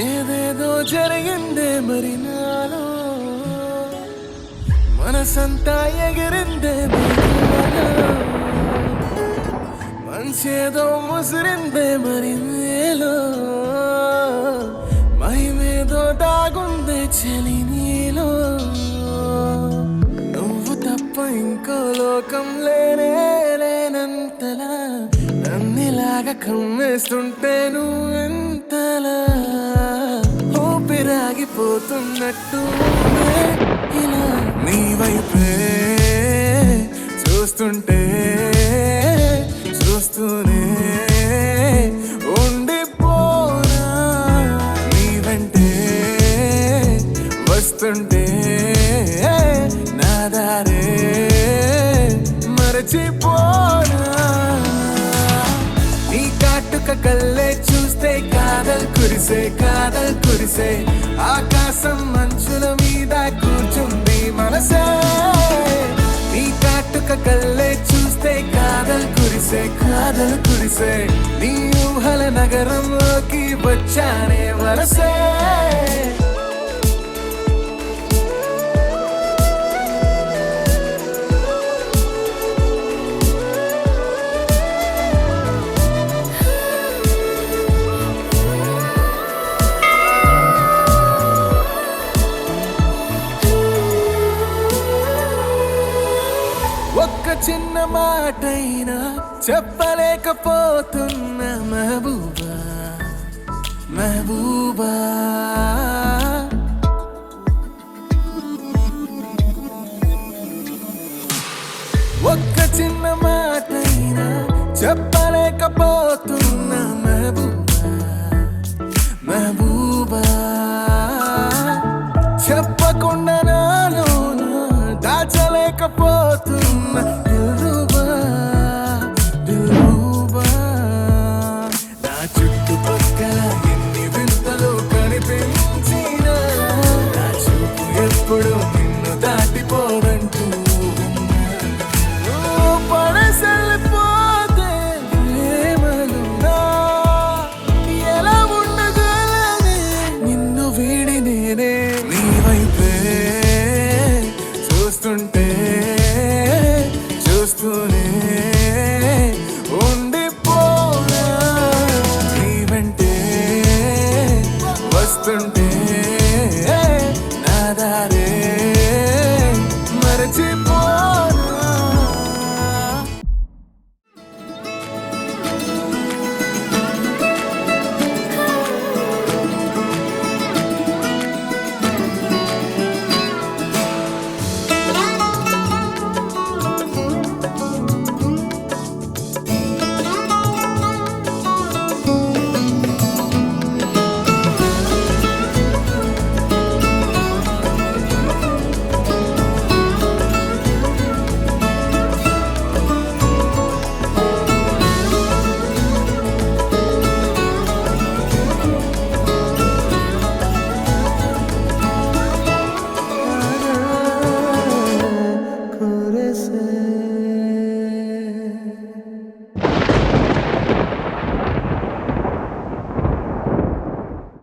ఏదేదో జరిగిందే మరి నాలో మనసంతా ఎగిరిందే మరి నాలో మనసేదో ముసిరిందే మరి నేలో మహిమేదో దాగుందే చలి నీలో నువ్వు తప్ప ఇంకో లోకం లేనే లేనంతలా నన్నిలాగా కమ్మేస్తుంటే నువ్వెంతలా ఊపిరాగిపోతున్నట్టు ఇలా నీ వైపే చూస్తుంటే చూస్తూనే ఉండిపోనా నీ వెంటే వస్తుంటే నా దారే మరచిపోనా నీ కాటుక కళ్ళే చూస్తే కాదల్ కురిసే ఆకాశం మంచుల మీద కూర్చుంది మనసే నీ కాటుక కళ్ళే చూస్తే కాదల్ కురిసే నీ ఊహల నగరంలోకి వచ్చానే వరసే ఒక్క చిన్న మాటైనా చెప్పలేకపోతున్న మహబూబా ఒక్క చిన్న మాటైనా చెప్పలేకపోతున్న మహబూబా చెప్పకుండా నాలో దాచలేకపోతున్నా దిల్రుబా నా చుట్టుపక్కల ఎన్ని వింతలు కనిపించినా నా చూపు ఎప్పుడు నిన్ను దాటిపోదంటూ పడసలిపోతే ప్రేమలున్నా ఎలా ఉండగలనే నిన్ను వీడి నేనే నీ వైపే చూస్తూనే ఉండిపోనా నీ వెంటే వస్తుంటే నా దారే మరచిపోనా say